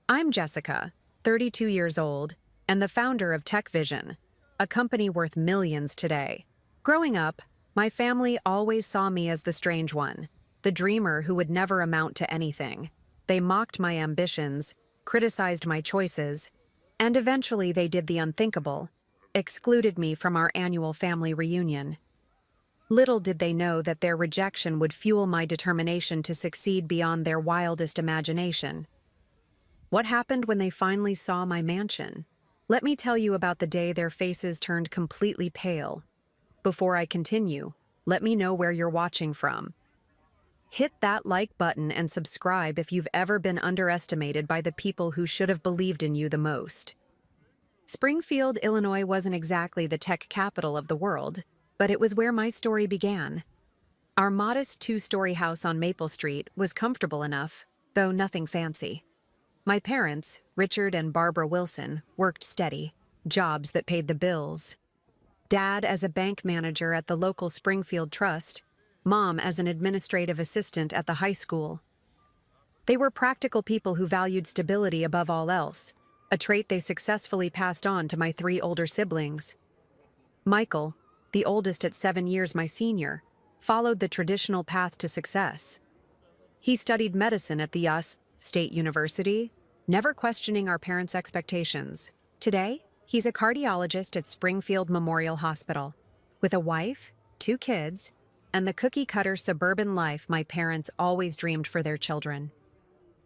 I'm Jessica, 32 years old, and the founder of TechVision, a company worth millions today. Growing up, my family always saw me as the strange one, the dreamer who would never amount to anything. They mocked my ambitions, criticized my choices, and eventually they did the unthinkable, excluded me from our annual family reunion. Little did they know that their rejection would fuel my determination to succeed beyond their wildest imagination. What happened when they finally saw my mansion? Let me tell you about the day their faces turned completely pale. Before I continue, let me know where you're watching from. Hit that like button and subscribe if you've ever been underestimated by the people who should have believed in you the most. Springfield, Illinois wasn't exactly the tech capital of the world, but it was where my story began. Our modest two-story house on Maple Street was comfortable enough, though nothing fancy. My parents, Richard and Barbara Wilson, worked steady, jobs that paid the bills. Dad as a bank manager at the local Springfield Trust, Mom as an administrative assistant at the high school. They were practical people who valued stability above all else, a trait they successfully passed on to my three older siblings. Michael, the oldest at 7 years my senior, followed the traditional path to success. He studied medicine at the U.S. State University, never questioning our parents' expectations. Today, he's a cardiologist at Springfield Memorial Hospital, with a wife, 2 kids, and the cookie-cutter suburban life my parents always dreamed for their children.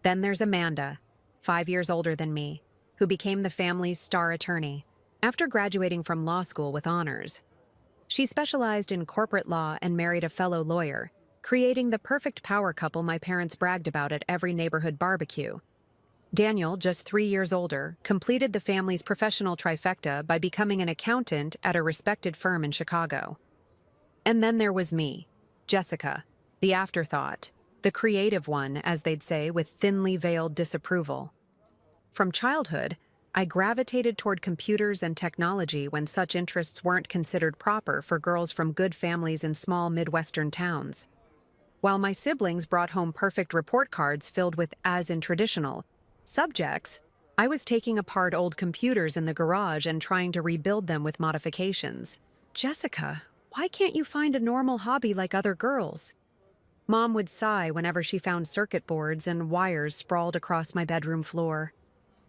Then there's Amanda, 5 years older than me, who became the family's star attorney after graduating from law school with honors. She specialized in corporate law and married a fellow lawyer, creating the perfect power couple my parents bragged about at every neighborhood barbecue. Daniel, just 3 years older, completed the family's professional trifecta by becoming an accountant at a respected firm in Chicago. And then there was me, Jessica, the afterthought, the creative one, as they'd say, with thinly veiled disapproval. From childhood, I gravitated toward computers and technology when such interests weren't considered proper for girls from good families in small Midwestern towns. While my siblings brought home perfect report cards filled with as in traditional subjects, I was taking apart old computers in the garage and trying to rebuild them with modifications. Jessica, why can't you find a normal hobby like other girls? Mom would sigh whenever she found circuit boards and wires sprawled across my bedroom floor.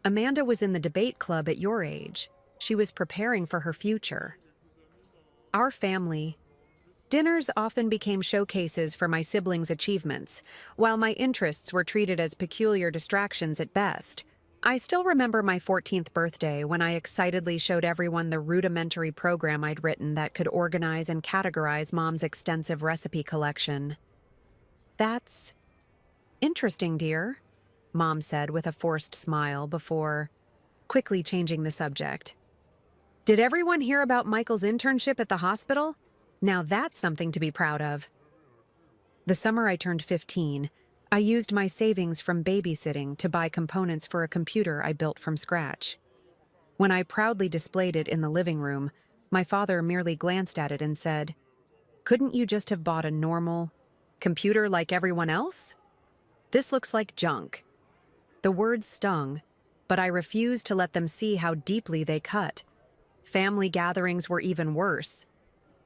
Amanda was in the debate club at your age. She was preparing for her future. Our family dinners often became showcases for my siblings' achievements, while my interests were treated as peculiar distractions at best. I still remember my 14th birthday when I excitedly showed everyone the rudimentary program I'd written that could organize and categorize Mom's extensive recipe collection. "That's interesting, dear," Mom said with a forced smile before quickly changing the subject. "Did everyone hear about Michael's internship at the hospital? Now that's something to be proud of." The summer I turned 15, I used my savings from babysitting to buy components for a computer I built from scratch. When I proudly displayed it in the living room, my father merely glanced at it and said, "Couldn't you just have bought a normal computer like everyone else? This looks like junk." The words stung, but I refused to let them see how deeply they cut. Family gatherings were even worse.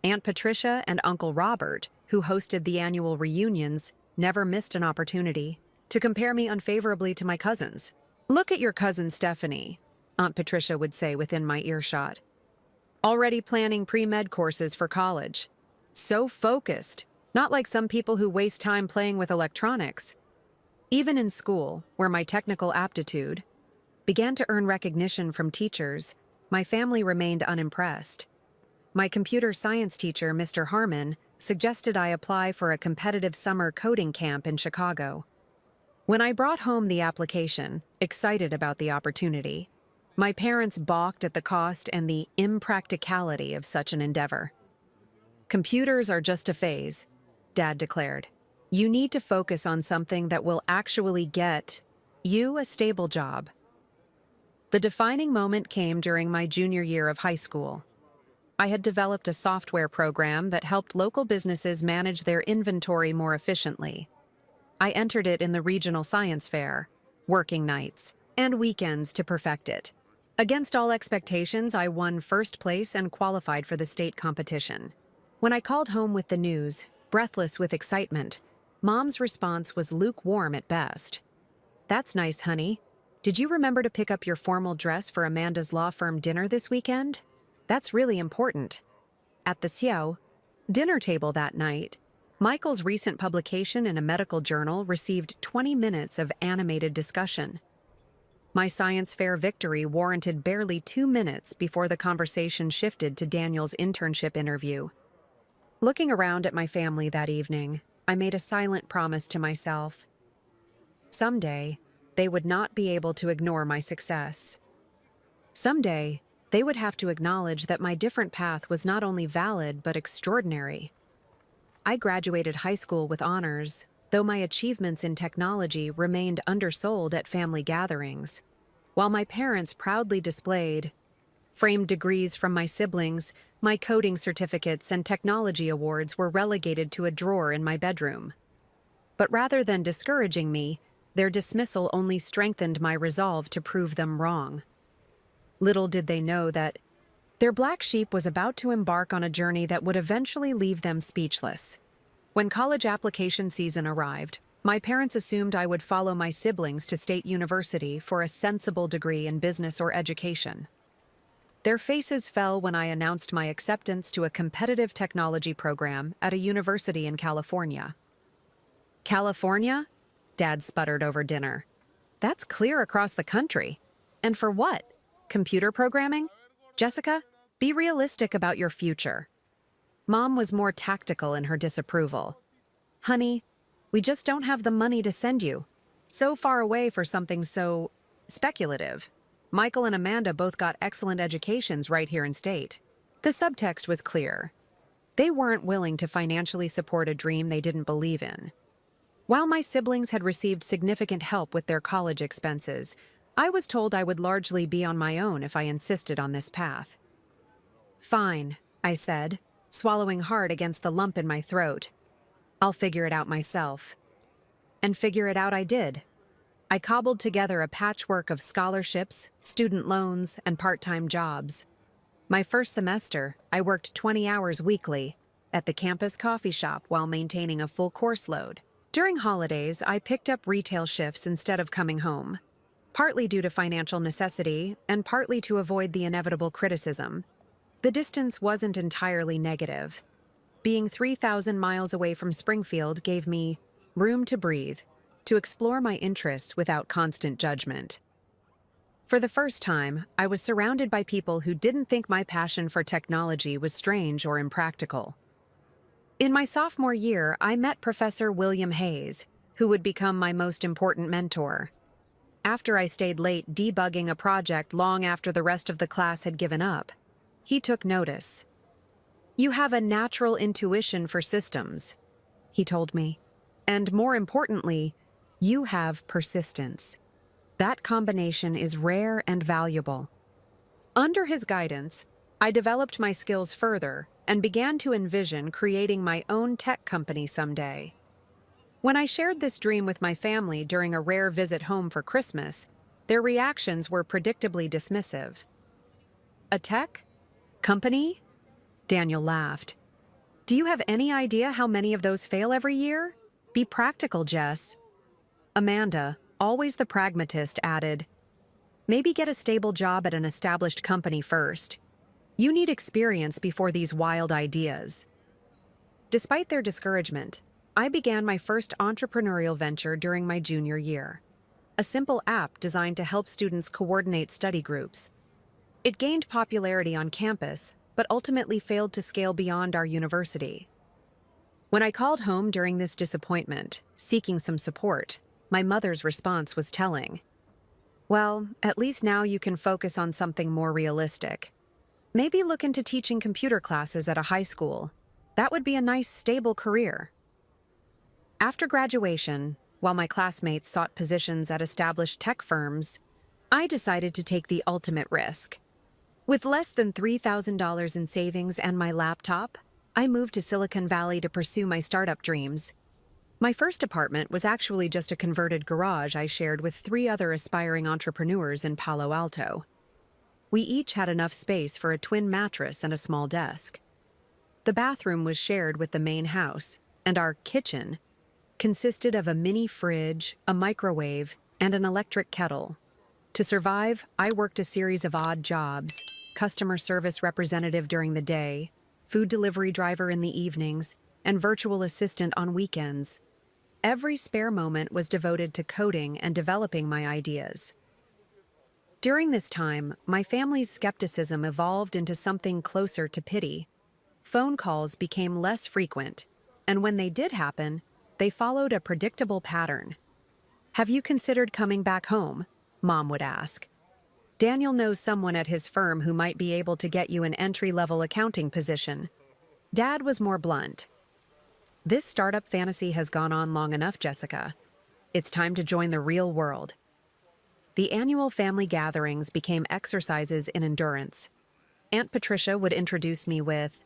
Aunt Patricia and Uncle Robert, who hosted the annual reunions, never missed an opportunity to compare me unfavorably to my cousins. "Look at your cousin Stephanie," Aunt Patricia would say within my earshot. "Already planning pre-med courses for college. So focused, not like some people who waste time playing with electronics." Even in school, where my technical aptitude began to earn recognition from teachers, my family remained unimpressed. My computer science teacher, Mr. Harmon, suggested I apply for a competitive summer coding camp in Chicago. When I brought home the application, excited about the opportunity, my parents balked at the cost and the impracticality of such an endeavor. "Computers are just a phase," Dad declared. "You need to focus on something that will actually get you a stable job." The defining moment came during my junior year of high school. I had developed a software program that helped local businesses manage their inventory more efficiently. I entered it in the regional science fair, working nights, and weekends to perfect it. Against all expectations, I won first place and qualified for the state competition. When I called home with the news, breathless with excitement, Mom's response was lukewarm at best. "That's nice, honey. Did you remember to pick up your formal dress for Amanda's law firm dinner this weekend? That's really important." At the SHUNNED dinner table that night, Michael's recent publication in a medical journal received 20 minutes of animated discussion. My science fair victory warranted barely 2 minutes before the conversation shifted to Daniel's internship interview. Looking around at my family that evening, I made a silent promise to myself. Someday, they would not be able to ignore my success. Someday, they would have to acknowledge that my different path was not only valid but extraordinary. I graduated high school with honors, though my achievements in technology remained undersold at family gatherings. While my parents proudly displayed framed degrees from my siblings, my coding certificates and technology awards were relegated to a drawer in my bedroom. But rather than discouraging me, their dismissal only strengthened my resolve to prove them wrong. Little did they know that their black sheep was about to embark on a journey that would eventually leave them speechless. When college application season arrived, my parents assumed I would follow my siblings to state university for a sensible degree in business or education. Their faces fell when I announced my acceptance to a competitive technology program at a university in California. "California?" Dad sputtered over dinner. "That's clear across the country. And for what? Computer programming? Jessica, be realistic about your future." Mom was more tactical in her disapproval. "Honey, we just don't have the money to send you. So far away for something so speculative. Michael and Amanda both got excellent educations right here in state." The subtext was clear. They weren't willing to financially support a dream they didn't believe in. While my siblings had received significant help with their college expenses, I was told I would largely be on my own if I insisted on this path. "Fine," I said, swallowing hard against the lump in my throat. "I'll figure it out myself." And figure it out I did. I cobbled together a patchwork of scholarships, student loans, and part-time jobs. My first semester, I worked 20 hours weekly at the campus coffee shop while maintaining a full course load. During holidays, I picked up retail shifts instead of coming home, partly due to financial necessity and partly to avoid the inevitable criticism. The distance wasn't entirely negative. Being 3,000 miles away from Springfield gave me room to breathe, to explore my interests without constant judgment. For the first time, I was surrounded by people who didn't think my passion for technology was strange or impractical. In my sophomore year, I met Professor William Hayes, who would become my most important mentor. After I stayed late debugging a project long after the rest of the class had given up, he took notice. "You have a natural intuition for systems," he told me. "And more importantly, you have persistence. That combination is rare and valuable." Under his guidance, I developed my skills further and began to envision creating my own tech company someday. When I shared this dream with my family during a rare visit home for Christmas, their reactions were predictably dismissive. "A tech company?" Daniel laughed. "Do you have any idea how many of those fail every year? Be practical, Jess." Amanda, always the pragmatist, added, "Maybe get a stable job at an established company first. You need experience before these wild ideas." Despite their discouragement, I began my first entrepreneurial venture during my junior year. A simple app designed to help students coordinate study groups. It gained popularity on campus, but ultimately failed to scale beyond our university. When I called home during this disappointment, seeking some support, my mother's response was telling. "Well, at least now you can focus on something more realistic. Maybe look into teaching computer classes at a high school. That would be a nice, stable career." After graduation, while my classmates sought positions at established tech firms, I decided to take the ultimate risk. With less than $3,000 in savings and my laptop, I moved to Silicon Valley to pursue my startup dreams. My first apartment was actually just a converted garage I shared with 3 other aspiring entrepreneurs in Palo Alto. We each had enough space for a twin mattress and a small desk. The bathroom was shared with the main house, and our kitchen consisted of a mini fridge, a microwave, and an electric kettle. To survive, I worked a series of odd jobs: customer service representative during the day, food delivery driver in the evenings, and virtual assistant on weekends. Every spare moment was devoted to coding and developing my ideas. During this time, my family's skepticism evolved into something closer to pity. Phone calls became less frequent, and when they did happen, they followed a predictable pattern. "Have you considered coming back home?" Mom would ask. "Daniel knows someone at his firm who might be able to get you an entry-level accounting position." Dad was more blunt. "This startup fantasy has gone on long enough, Jessica. It's time to join the real world." The annual family gatherings became exercises in endurance. Aunt Patricia would introduce me with,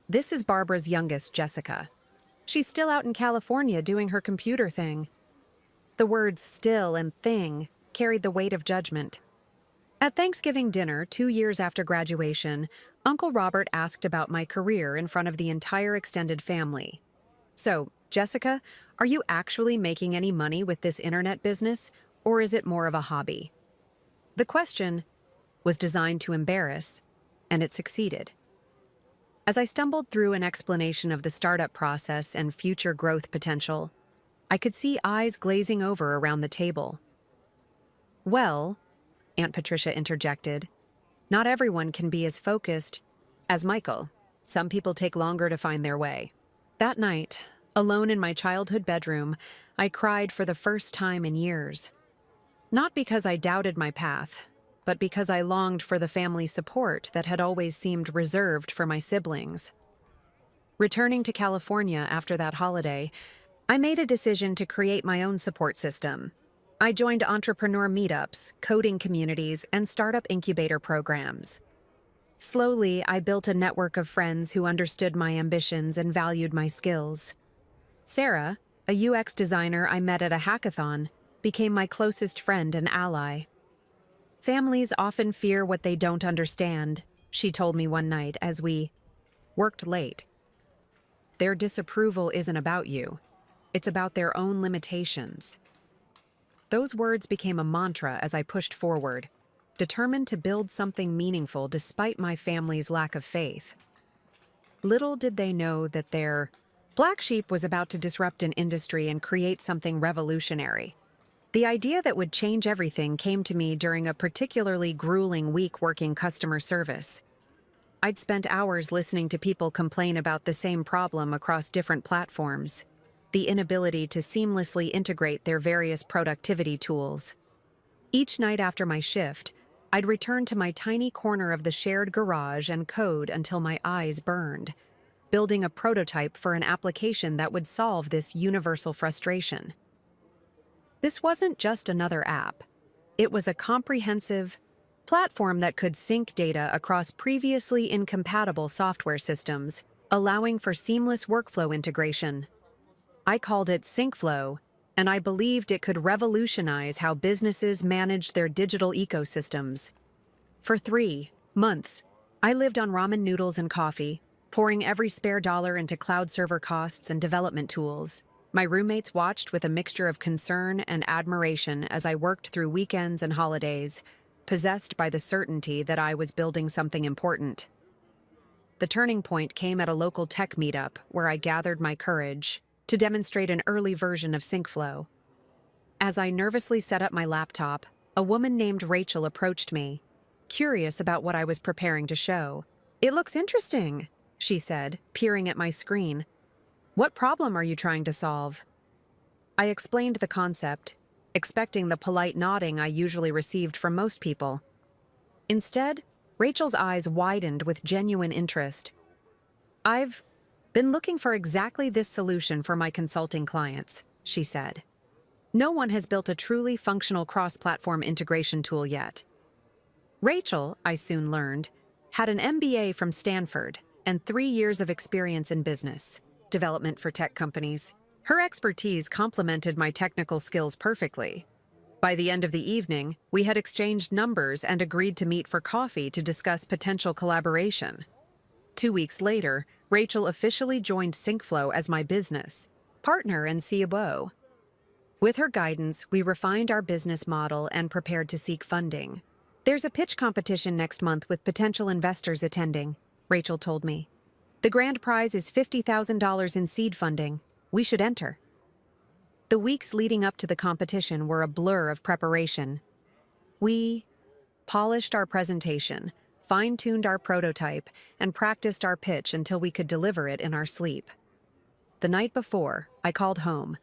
"This is Barbara's youngest, Jessica. She's still out in California doing her computer thing." The words "still" and "thing" carried the weight of judgment. At Thanksgiving dinner, 2 years after graduation, Uncle Robert asked about my career in front of the entire extended family. "So, Jessica, are you actually making any money with this internet business, or is it more of a hobby?" The question was designed to embarrass, and it succeeded. As I stumbled through an explanation of the startup process and future growth potential, I could see eyes glazing over around the table. "Well," Aunt Patricia interjected, "not everyone can be as focused as Michael. Some people take longer to find their way." That night, alone in my childhood bedroom, I cried for the first time in years. Not because I doubted my path, but because I longed for the family support that had always seemed reserved for my siblings. Returning to California after that holiday, I made a decision to create my own support system. I joined entrepreneur meetups, coding communities, and startup incubator programs. Slowly, I built a network of friends who understood my ambitions and valued my skills. Sarah, a UX designer I met at a hackathon, became my closest friend and ally. "Families often fear what they don't understand," she told me one night as we worked late. "Their disapproval isn't about you. It's about their own limitations." Those words became a mantra as I pushed forward, determined to build something meaningful despite my family's lack of faith. Little did they know that their black sheep was about to disrupt an industry and create something revolutionary. The idea that would change everything came to me during a particularly grueling week working customer service. I'd spent hours listening to people complain about the same problem across different platforms: the inability to seamlessly integrate their various productivity tools. Each night after my shift, I'd return to my tiny corner of the shared garage and code until my eyes burned, building a prototype for an application that would solve this universal frustration. This wasn't just another app. It was a comprehensive platform that could sync data across previously incompatible software systems, allowing for seamless workflow integration. I called it SyncFlow, and I believed it could revolutionize how businesses manage their digital ecosystems. For 3 months, I lived on ramen noodles and coffee, pouring every spare dollar into cloud server costs and development tools. My roommates watched with a mixture of concern and admiration as I worked through weekends and holidays, possessed by the certainty that I was building something important. The turning point came at a local tech meetup where I gathered my courage to demonstrate an early version of SyncFlow. As I nervously set up my laptop, a woman named Rachel approached me, curious about what I was preparing to show. "It looks interesting," she said, peering at my screen. "What problem are you trying to solve?" I explained the concept, expecting the polite nodding I usually received from most people. Instead, Rachel's eyes widened with genuine interest. "I've been looking for exactly this solution for my consulting clients," she said. "No one has built a truly functional cross-platform integration tool yet." Rachel, I soon learned, had an MBA from Stanford and 3 years of experience in business development for tech companies. Her expertise complemented my technical skills perfectly. By the end of the evening, we had exchanged numbers and agreed to meet for coffee to discuss potential collaboration. 2 weeks later, Rachel officially joined SyncFlow as my business partner and COO. With her guidance, we refined our business model and prepared to seek funding. There's a pitch competition next month with potential investors attending, Rachel told me. The grand prize is $50,000 in seed funding. We should enter. The weeks leading up to the competition were a blur of preparation. We polished our presentation, fine-tuned our prototype, and practiced our pitch until we could deliver it in our sleep. The night before, I called home,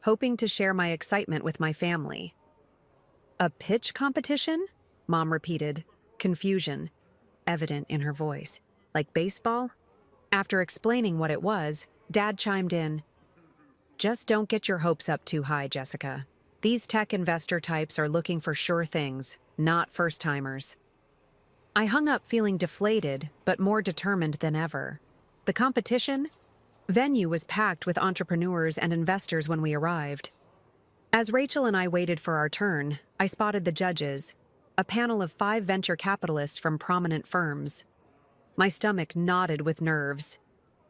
hoping to share my excitement with my family. "A pitch competition?" Mom repeated, confusion evident in her voice. "Like baseball?" After explaining what it was, Dad chimed in, "Just don't get your hopes up too high, Jessica. These tech investor types are looking for sure things, not first-timers." I hung up feeling deflated, but more determined than ever. The competition? Venue was packed with entrepreneurs and investors when we arrived. As Rachel and I waited for our turn, I spotted the judges, a panel of 5 venture capitalists from prominent firms. My stomach knotted with nerves.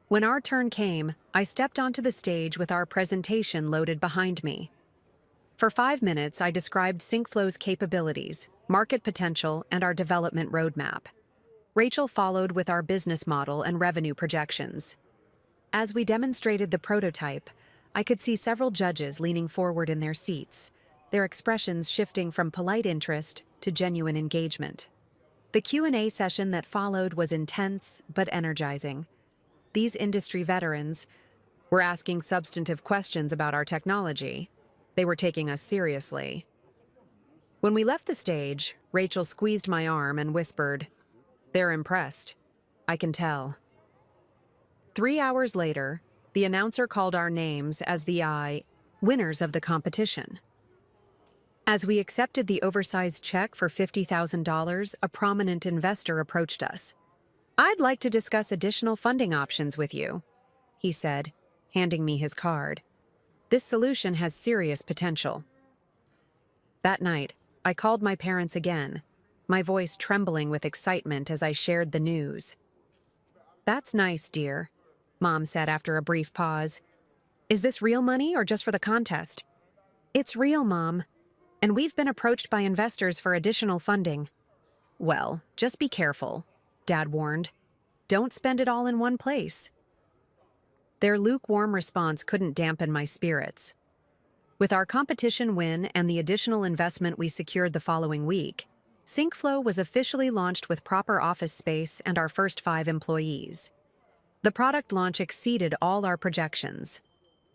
When our turn came, I stepped onto the stage with our presentation loaded behind me. For 5 minutes, I described SyncFlow's capabilities, market potential, and our development roadmap. Rachel followed with our business model and revenue projections. As we demonstrated the prototype, I could see several judges leaning forward in their seats, their expressions shifting from polite interest to genuine engagement. The Q&A session that followed was intense but energizing. These industry veterans were asking substantive questions about our technology. They were taking us seriously. When we left the stage, Rachel squeezed my arm and whispered, "They're impressed. I can tell." 3 hours later, the announcer called our names as the winners of the competition. As we accepted the oversized check for $50,000, a prominent investor approached us. "I'd like to discuss additional funding options with you," he said, handing me his card. "This solution has serious potential." That night, I called my parents again, my voice trembling with excitement as I shared the news. "That's nice, dear," Mom said after a brief pause. "Is this real money or just for the contest?" "It's real, Mom. And we've been approached by investors for additional funding." "Well, just be careful," Dad warned. "Don't spend it all in one place." Their lukewarm response couldn't dampen my spirits. With our competition win and the additional investment we secured the following week, SyncFlow was officially launched with proper office space and our first 5 employees. The product launch exceeded all our projections.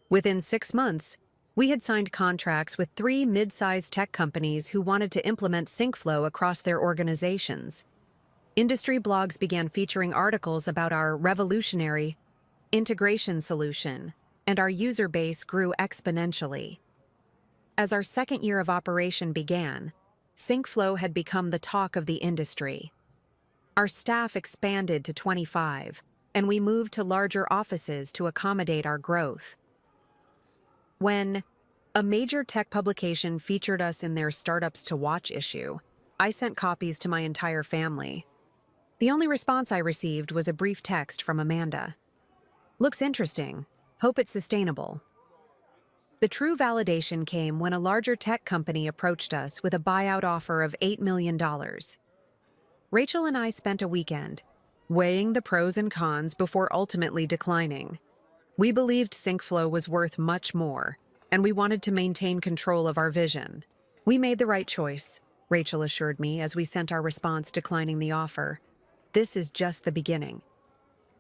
Within 6 months, we had signed contracts with 3 mid-sized tech companies who wanted to implement SyncFlow across their organizations. Industry blogs began featuring articles about our revolutionary integration solution, and our user base grew exponentially. As our second year of operation began, SyncFlow had become the talk of the industry. Our staff expanded to 25, and we moved to larger offices to accommodate our growth. When a major tech publication featured us in their Startups to Watch issue, I sent copies to my entire family. The only response I received was a brief text from Amanda. "Looks interesting. Hope it's sustainable." The true validation came when a larger tech company approached us with a buyout offer of $8 million. Rachel and I spent a weekend weighing the pros and cons before ultimately declining. We believed SyncFlow was worth much more, and we wanted to maintain control of our vision. "We made the right choice," Rachel assured me as we sent our response declining the offer. "This is just the beginning."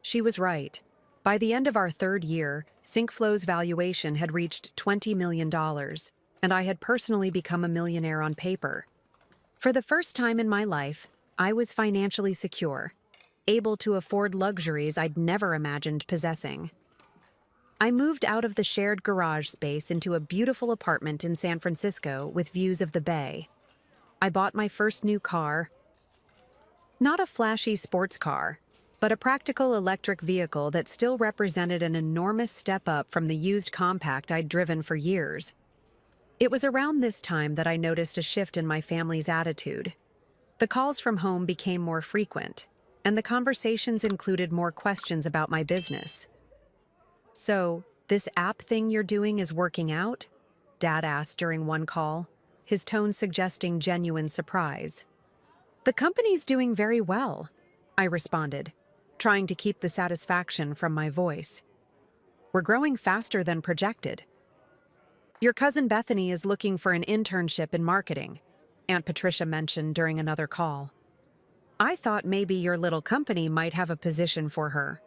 She was right. By the end of our 3rd year, SyncFlow's valuation had reached $20 million, and I had personally become a millionaire on paper. For the first time in my life, I was financially secure, able to afford luxuries I'd never imagined possessing. I moved out of the shared garage space into a beautiful apartment in San Francisco with views of the bay. I bought my first new car. Not a flashy sports car, but a practical electric vehicle that still represented an enormous step up from the used compact I'd driven for years. It was around this time that I noticed a shift in my family's attitude. The calls from home became more frequent, and the conversations included more questions about my business. "So, this app thing you're doing is working out?" Dad asked during one call, his tone suggesting genuine surprise. "The company's doing very well," I responded, trying to keep the satisfaction from my voice. "We're growing faster than projected. Your cousin Bethany is looking for an internship in marketing," Aunt Patricia mentioned during another call. "I thought maybe your little company might have a position for her."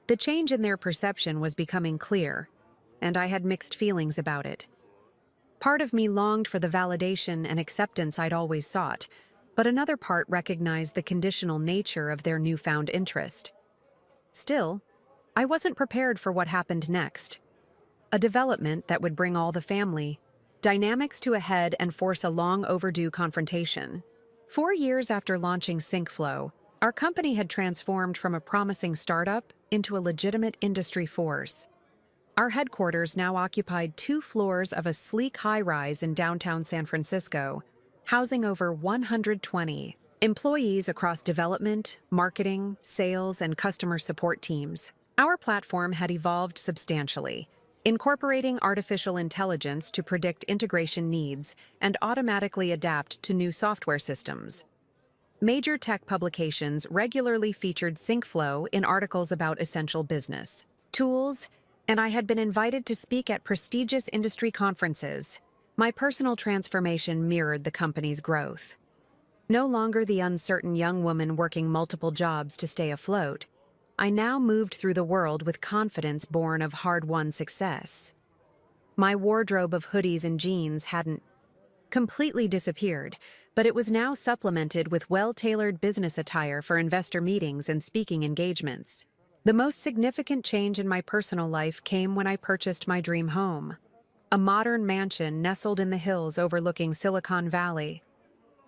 The change in their perception was becoming clear, and I had mixed feelings about it. Part of me longed for the validation and acceptance I'd always sought, but another part recognized the conditional nature of their newfound interest. Still, I wasn't prepared for what happened next. A development that would bring all the family dynamics to a head and force a long overdue confrontation. 4 years after launching SyncFlow, our company had transformed from a promising startup into a legitimate industry force. Our headquarters now occupied 2 floors of a sleek high-rise in downtown San Francisco, housing over 120 employees across development, marketing, sales, and customer support teams. Our platform had evolved substantially, incorporating artificial intelligence to predict integration needs and automatically adapt to new software systems. Major tech publications regularly featured SyncFlow in articles about essential business tools, and I had been invited to speak at prestigious industry conferences. My personal transformation mirrored the company's growth. No longer the uncertain young woman working multiple jobs to stay afloat, I now moved through the world with confidence born of hard-won success. My wardrobe of hoodies and jeans hadn't completely disappeared, but it was now supplemented with well-tailored business attire for investor meetings and speaking engagements. The most significant change in my personal life came when I purchased my dream home, a modern mansion nestled in the hills overlooking Silicon Valley.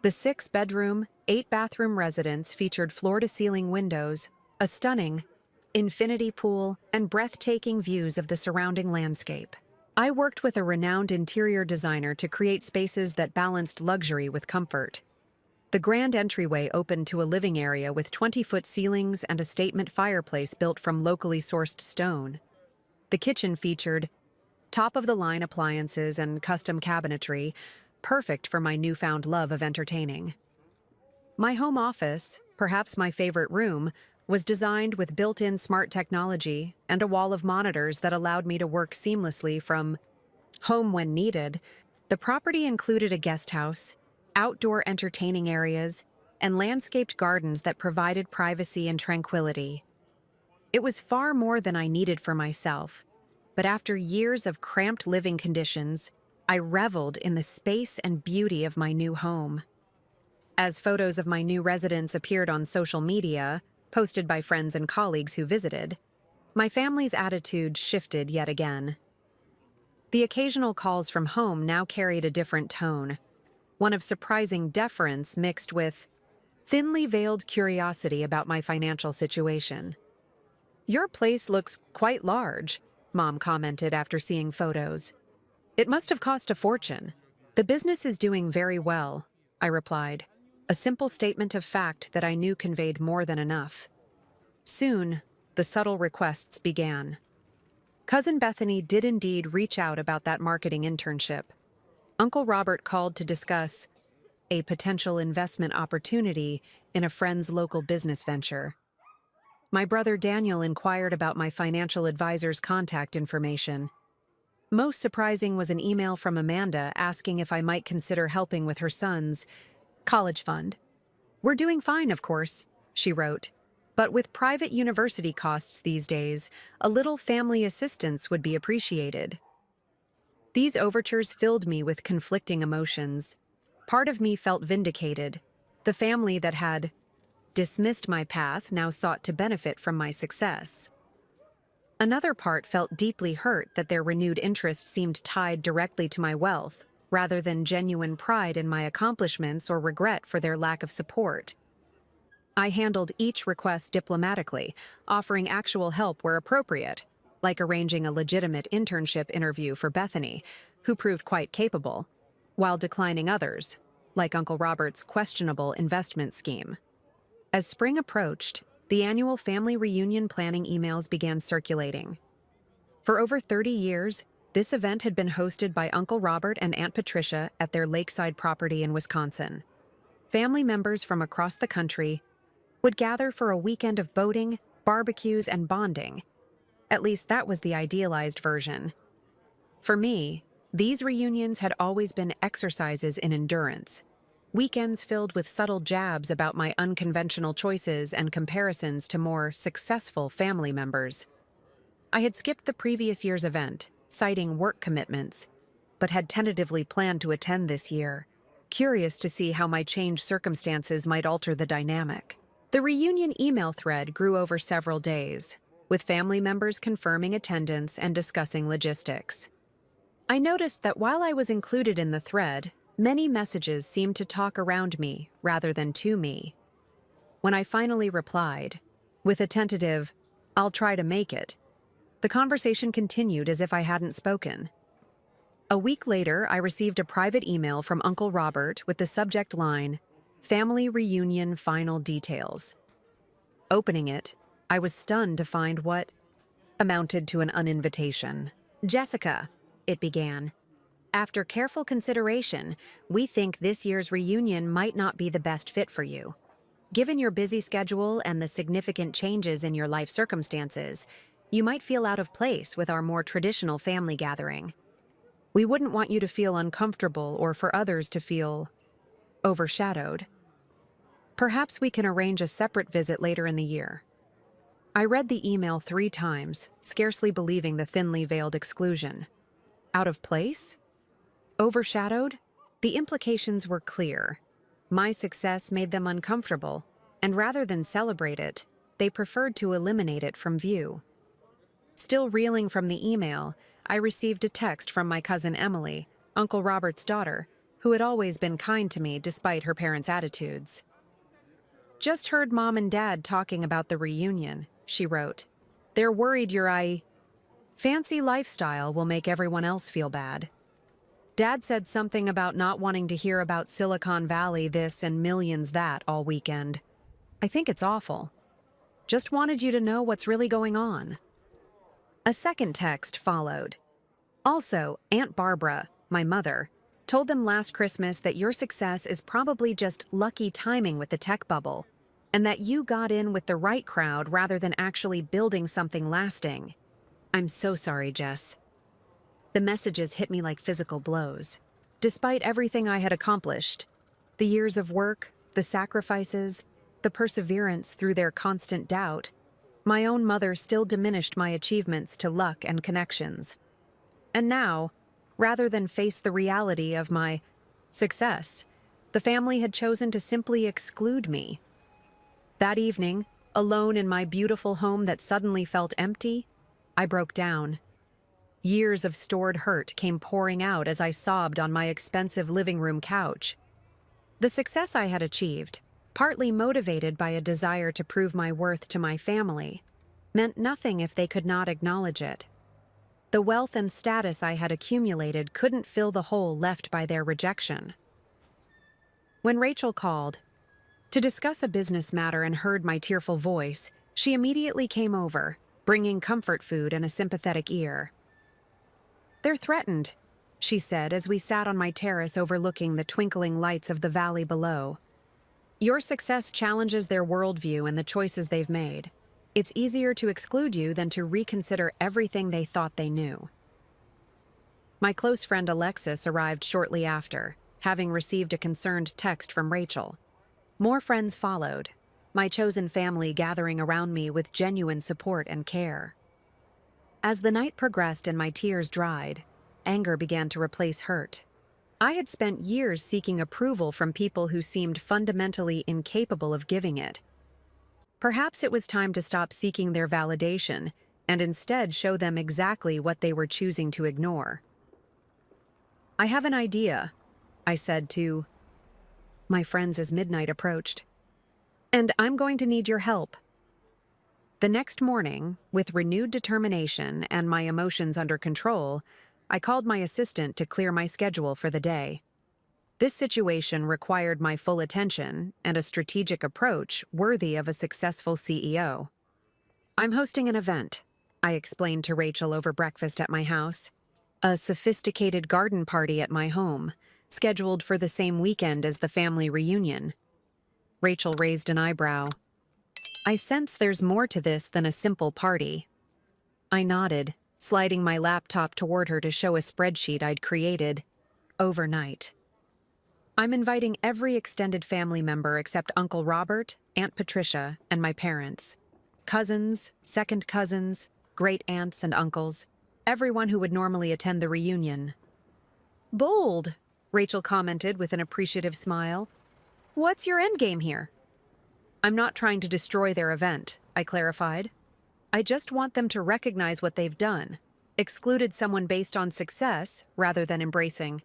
The 6-bedroom, 8-bathroom residence featured floor-to-ceiling windows, a stunning infinity pool, and breathtaking views of the surrounding landscape. I worked with a renowned interior designer to create spaces that balanced luxury with comfort. The grand entryway opened to a living area with 20-foot ceilings and a statement fireplace built from locally sourced stone. The kitchen featured top-of-the-line appliances and custom cabinetry, perfect for my newfound love of entertaining. My home office, perhaps my favorite room, was designed with built-in smart technology and a wall of monitors that allowed me to work seamlessly from home when needed. The property included a guest house, outdoor entertaining areas, and landscaped gardens that provided privacy and tranquility. It was far more than I needed for myself, but after years of cramped living conditions, I reveled in the space and beauty of my new home. As photos of my new residence appeared on social media, posted by friends and colleagues who visited, my family's attitude shifted yet again. The occasional calls from home now carried a different tone, one of surprising deference mixed with thinly veiled curiosity about my financial situation. "Your place looks quite large," Mom commented after seeing photos. "It must have cost a fortune." "The business is doing very well," I replied, a simple statement of fact that I knew conveyed more than enough. Soon, the subtle requests began. Cousin Bethany did indeed reach out about that marketing internship. Uncle Robert called to discuss a potential investment opportunity in a friend's local business venture. My brother Daniel inquired about my financial advisor's contact information. Most surprising was an email from Amanda asking if I might consider helping with her son's college fund. "We're doing fine, of course," she wrote, "but with private university costs these days, a little family assistance would be appreciated." These overtures filled me with conflicting emotions. Part of me felt vindicated. The family that had dismissed my path now sought to benefit from my success. Another part felt deeply hurt that their renewed interest seemed tied directly to my wealth, rather than genuine pride in my accomplishments or regret for their lack of support. I handled each request diplomatically, offering actual help where appropriate, like arranging a legitimate internship interview for Bethany, who proved quite capable, while declining others, like Uncle Robert's questionable investment scheme. As spring approached, the annual family reunion planning emails began circulating. For over 30 years, this event had been hosted by Uncle Robert and Aunt Patricia at their lakeside property in Wisconsin. Family members from across the country would gather for a weekend of boating, barbecues, and bonding. At least that was the idealized version. For me, these reunions had always been exercises in endurance, weekends filled with subtle jabs about my unconventional choices and comparisons to more successful family members. I had skipped the previous year's event, citing work commitments, but had tentatively planned to attend this year, curious to see how my changed circumstances might alter the dynamic. The reunion email thread grew over several days, with family members confirming attendance and discussing logistics. I noticed that while I was included in the thread, many messages seemed to talk around me rather than to me. When I finally replied, with a tentative, "I'll try to make it," the conversation continued as if I hadn't spoken. A week later, I received a private email from Uncle Robert with the subject line, "Family Reunion Final Details." Opening it, I was stunned to find what amounted to an uninvitation. "Jessica," it began, "after careful consideration, we think this year's reunion might not be the best fit for you. Given your busy schedule and the significant changes in your life circumstances, you might feel out of place with our more traditional family gathering. We wouldn't want you to feel uncomfortable or for others to feel overshadowed. Perhaps we can arrange a separate visit later in the year." I read the email 3 times, scarcely believing the thinly veiled exclusion. Out of place? Overshadowed? The implications were clear. My success made them uncomfortable, and rather than celebrate it, they preferred to eliminate it from view. Still reeling from the email, I received a text from my cousin Emily, Uncle Robert's daughter, who had always been kind to me despite her parents' attitudes. "Just heard Mom and Dad talking about the reunion," she wrote. "They're worried your fancy lifestyle will make everyone else feel bad. Dad said something about not wanting to hear about Silicon Valley this and millions that all weekend. I think it's awful. Just wanted you to know what's really going on." A second text followed. "Also, Aunt Barbara, my mother, told them last Christmas that your success is probably just lucky timing with the tech bubble, and that you got in with the right crowd rather than actually building something lasting. I'm so sorry, Jess." The messages hit me like physical blows. Despite everything I had accomplished, the years of work, the sacrifices, the perseverance through their constant doubt, my own mother still diminished my achievements to luck and connections. And now, rather than face the reality of my success, the family had chosen to simply exclude me. That evening, alone in my beautiful home that suddenly felt empty, I broke down. Years of stored hurt came pouring out as I sobbed on my expensive living room couch. The success I had achieved, partly motivated by a desire to prove my worth to my family, meant nothing if they could not acknowledge it. The wealth and status I had accumulated couldn't fill the hole left by their rejection. When Rachel called to discuss a business matter and heard my tearful voice, she immediately came over, bringing comfort food and a sympathetic ear. "They're threatened," she said as we sat on my terrace overlooking the twinkling lights of the valley below. "Your success challenges their worldview and the choices they've made. It's easier to exclude you than to reconsider everything they thought they knew." My close friend Alexis arrived shortly after, having received a concerned text from Rachel. More friends followed, my chosen family gathering around me with genuine support and care. As the night progressed and my tears dried, anger began to replace hurt. I had spent years seeking approval from people who seemed fundamentally incapable of giving it. Perhaps it was time to stop seeking their validation and instead show them exactly what they were choosing to ignore. "I have an idea," I said to my friends as midnight approached. And I'm going to need your help. The next morning, with renewed determination and my emotions under control, I called my assistant to clear my schedule for the day. This situation required my full attention and a strategic approach worthy of a successful CEO. I'm hosting an event, I explained to Rachel over breakfast at my house. A sophisticated garden party at my home, scheduled for the same weekend as the family reunion. Rachel raised an eyebrow. I sense there's more to this than a simple party. I nodded, sliding my laptop toward her to show a spreadsheet I'd created overnight. I'm inviting every extended family member except Uncle Robert, Aunt Patricia, and my parents. Cousins, second cousins, great aunts and uncles, everyone who would normally attend the reunion. Bold, Rachel commented with an appreciative smile. What's your endgame here? I'm not trying to destroy their event, I clarified. I just want them to recognize what they've done, excluded someone based on success rather than embracing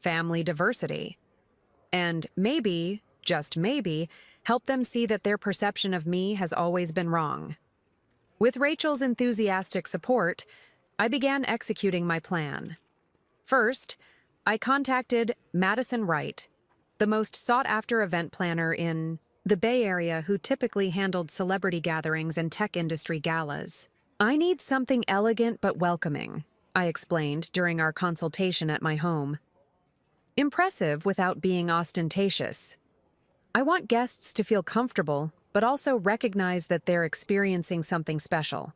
family diversity. And maybe, just maybe, help them see that their perception of me has always been wrong. With Rachel's enthusiastic support, I began executing my plan. First, I contacted Madison Wright, the most sought-after event planner in the Bay Area who typically handled celebrity gatherings and tech industry galas. I need something elegant but welcoming, I explained during our consultation at my home. Impressive without being ostentatious. I want guests to feel comfortable, but also recognize that they're experiencing something special.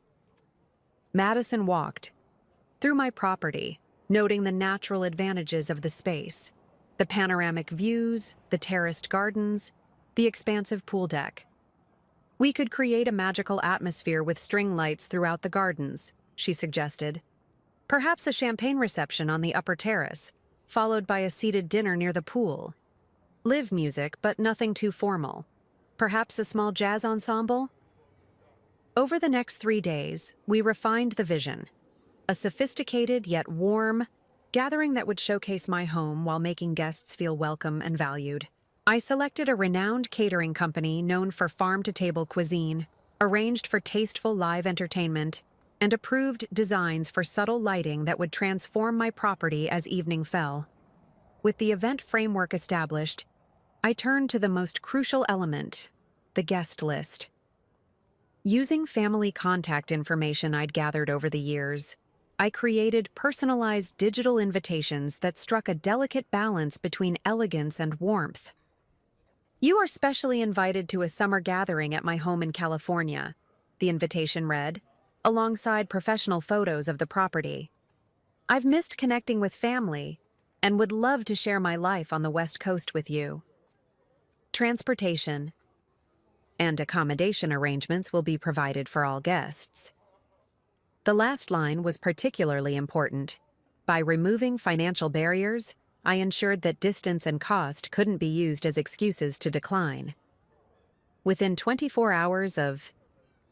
Madison walked through my property, noting the natural advantages of the space, the panoramic views, the terraced gardens, the expansive pool deck. We could create a magical atmosphere with string lights throughout the gardens, she suggested. Perhaps a champagne reception on the upper terrace, followed by a seated dinner near the pool. Live music, but nothing too formal. Perhaps a small jazz ensemble? Over the next 3 days, we refined the vision. A sophisticated yet warm gathering that would showcase my home while making guests feel welcome and valued. I selected a renowned catering company known for farm-to-table cuisine, arranged for tasteful live entertainment, and approved designs for subtle lighting that would transform my property as evening fell. With the event framework established, I turned to the most crucial element, the guest list. Using family contact information I'd gathered over the years, I created personalized digital invitations that struck a delicate balance between elegance and warmth. You are specially invited to a summer gathering at my home in California, the invitation read, alongside professional photos of the property. I've missed connecting with family and would love to share my life on the West Coast with you. Transportation and accommodation arrangements will be provided for all guests. The last line was particularly important. By removing financial barriers, I ensured that distance and cost couldn't be used as excuses to decline. Within 24 hours of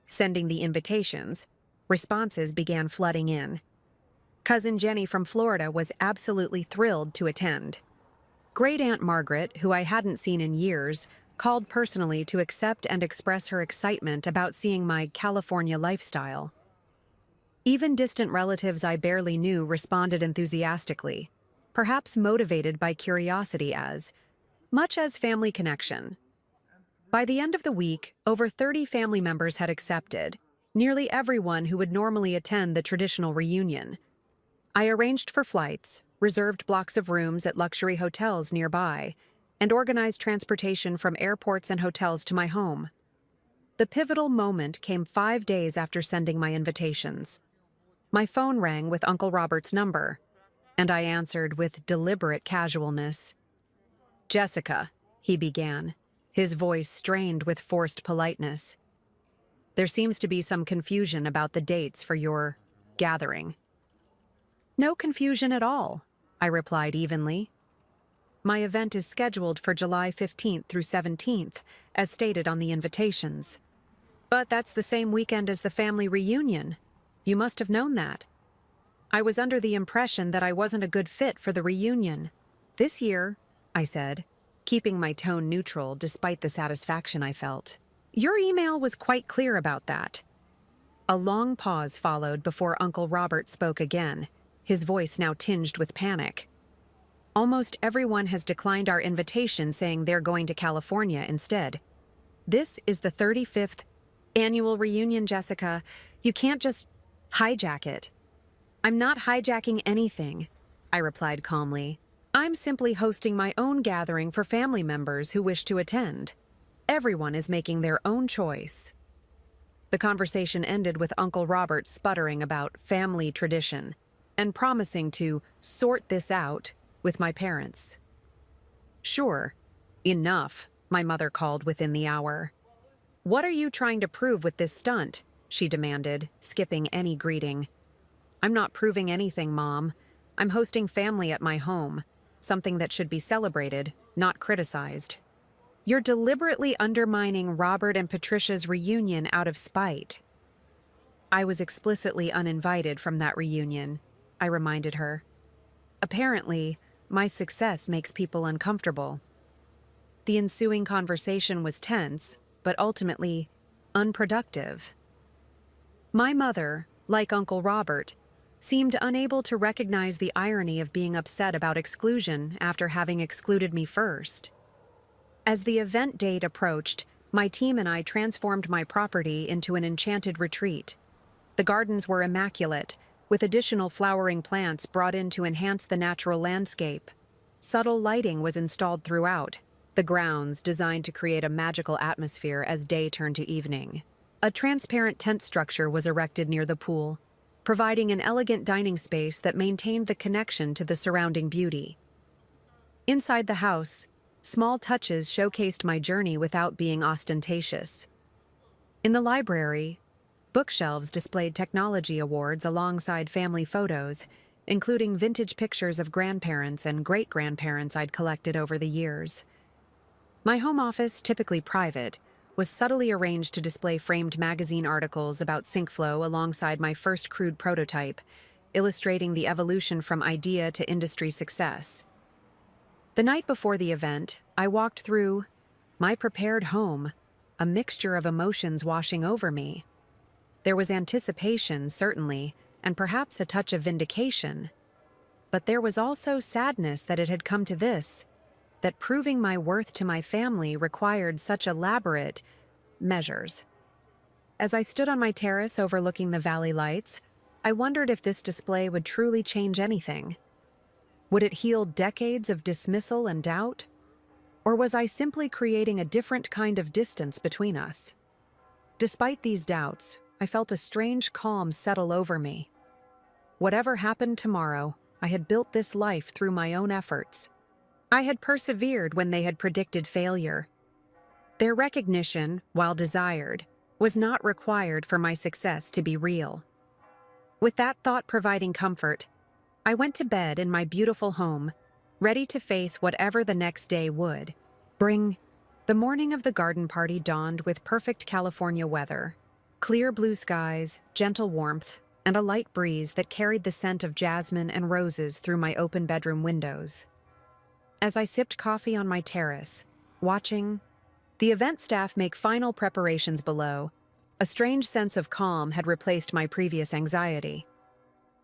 sending the invitations, responses began flooding in. Cousin Jenny from Florida was absolutely thrilled to attend. Great Aunt Margaret, who I hadn't seen in years, called personally to accept and express her excitement about seeing my California lifestyle. Even distant relatives I barely knew responded enthusiastically, perhaps motivated by curiosity as much as family connection. By the end of the week, over 30 family members had accepted, nearly everyone who would normally attend the traditional reunion. I arranged for flights, reserved blocks of rooms at luxury hotels nearby, and organized transportation from airports and hotels to my home. The pivotal moment came 5 days after sending my invitations. My phone rang with Uncle Robert's number, and I answered with deliberate casualness. "Jessica," he began, his voice strained with forced politeness. "There seems to be some confusion about the dates for your gathering." "No confusion at all," I replied evenly. "My event is scheduled for July 15th through 17th, as stated on the invitations. But that's the same weekend as the family reunion. You must have known that." I was under the impression that I wasn't a good fit for the reunion. "This year," I said, keeping my tone neutral despite the satisfaction I felt. Your email was quite clear about that. A long pause followed before Uncle Robert spoke again, his voice now tinged with panic. Almost everyone has declined our invitation, saying they're going to California instead. This is the 35th annual reunion, Jessica. You can't just hijack it. I'm not hijacking anything, I replied calmly. I'm simply hosting my own gathering for family members who wish to attend. Everyone is making their own choice. The conversation ended with Uncle Robert sputtering about family tradition and promising to sort this out with my parents. Sure, enough, my mother called within the hour. What are you trying to prove with this stunt? She demanded, skipping any greeting. I'm not proving anything, Mom. I'm hosting family at my home, something that should be celebrated, not criticized. You're deliberately undermining Robert and Patricia's reunion out of spite. I was explicitly uninvited from that reunion, I reminded her. Apparently, my success makes people uncomfortable. The ensuing conversation was tense, but ultimately unproductive. My mother, like Uncle Robert, seemed unable to recognize the irony of being upset about exclusion after having excluded me first. As the event date approached, my team and I transformed my property into an enchanted retreat. The gardens were immaculate, with additional flowering plants brought in to enhance the natural landscape. Subtle lighting was installed throughout, the grounds designed to create a magical atmosphere as day turned to evening. A transparent tent structure was erected near the pool, providing an elegant dining space that maintained the connection to the surrounding beauty. Inside the house, small touches showcased my journey without being ostentatious. In the library, bookshelves displayed technology awards alongside family photos, including vintage pictures of grandparents and great-grandparents I'd collected over the years. My home office, typically private, was subtly arranged to display framed magazine articles about sink flow alongside my first crude prototype, illustrating the evolution from idea to industry success. The night before the event, I walked through my prepared home, a mixture of emotions washing over me. There was anticipation, certainly, and perhaps a touch of vindication. But there was also sadness that it had come to this, that proving my worth to my family required such elaborate measures. As I stood on my terrace overlooking the valley lights, I wondered if this display would truly change anything. Would it heal decades of dismissal and doubt? Or was I simply creating a different kind of distance between us? Despite these doubts, I felt a strange calm settle over me. Whatever happened tomorrow, I had built this life through my own efforts. I had persevered when they had predicted failure. Their recognition, while desired, was not required for my success to be real. With that thought providing comfort, I went to bed in my beautiful home, ready to face whatever the next day would bring. The morning of the garden party dawned with perfect California weather. Clear blue skies, gentle warmth, and a light breeze that carried the scent of jasmine and roses through my open bedroom windows. As I sipped coffee on my terrace, watching the event staff make final preparations below, a strange sense of calm had replaced my previous anxiety.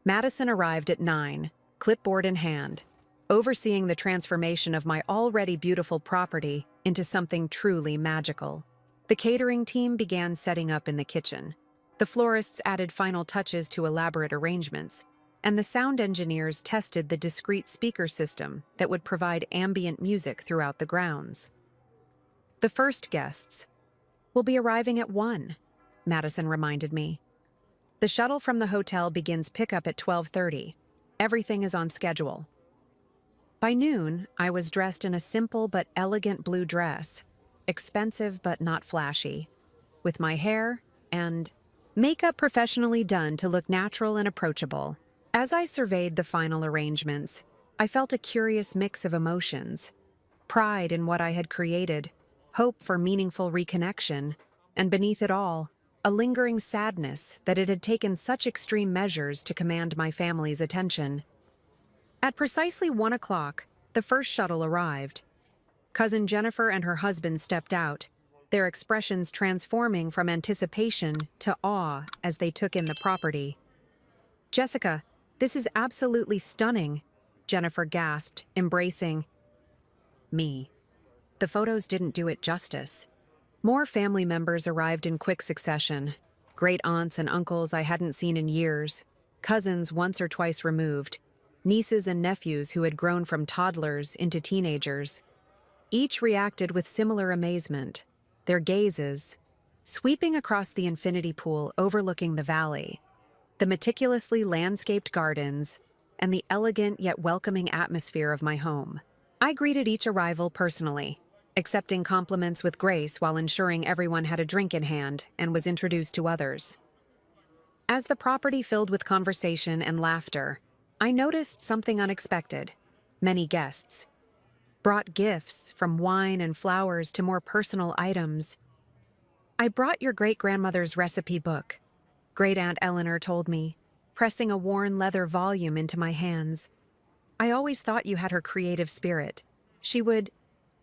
Madison arrived at 9, clipboard in hand, overseeing the transformation of my already beautiful property into something truly magical. The catering team began setting up in the kitchen. The florists added final touches to elaborate arrangements, and the sound engineers tested the discrete speaker system that would provide ambient music throughout the grounds. The first guests will be arriving at 1, Madison reminded me. The shuttle from the hotel begins pickup at 12:30. Everything is on schedule. By noon, I was dressed in a simple but elegant blue dress, expensive but not flashy, with my hair and makeup professionally done to look natural and approachable. As I surveyed the final arrangements, I felt a curious mix of emotions: pride in what I had created, hope for meaningful reconnection, and beneath it all, a lingering sadness that it had taken such extreme measures to command my family's attention. At precisely 1 o'clock, the first shuttle arrived. Cousin Jennifer and her husband stepped out, their expressions transforming from anticipation to awe as they took in the property. "Jessica, this is absolutely stunning," Jennifer gasped, embracing me. The photos didn't do it justice. More family members arrived in quick succession. Great aunts and uncles I hadn't seen in years, cousins once or twice removed, nieces and nephews who had grown from toddlers into teenagers. Each reacted with similar amazement, their gazes sweeping across the infinity pool overlooking the valley, the meticulously landscaped gardens, and the elegant yet welcoming atmosphere of my home. I greeted each arrival personally, accepting compliments with grace while ensuring everyone had a drink in hand and was introduced to others. As the property filled with conversation and laughter, I noticed something unexpected. Many guests brought gifts, from wine and flowers to more personal items. "I brought your great-grandmother's recipe book," Great-Aunt Eleanor told me, pressing a worn leather volume into my hands. "I always thought you had her creative spirit. She would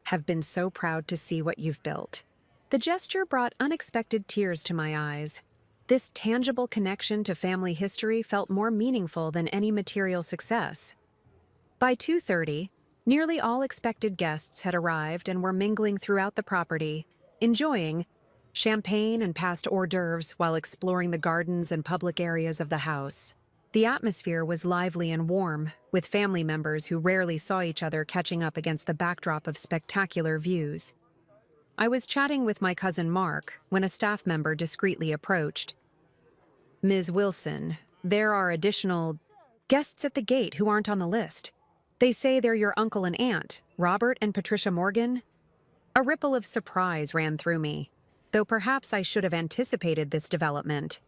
have been so proud to see what you've built." The gesture brought unexpected tears to my eyes. This tangible connection to family history felt more meaningful than any material success. By 2:30, nearly all expected guests had arrived and were mingling throughout the property, enjoying champagne and past hors d'oeuvres while exploring the gardens and public areas of the house. The atmosphere was lively and warm, with family members who rarely saw each other catching up against the backdrop of spectacular views. I was chatting with my cousin Mark when a staff member discreetly approached. "Ms. Wilson, there are additional guests at the gate who aren't on the list. They say they're your uncle and aunt, Robert and Patricia Morgan." A ripple of surprise ran through me, though perhaps I should have anticipated this development.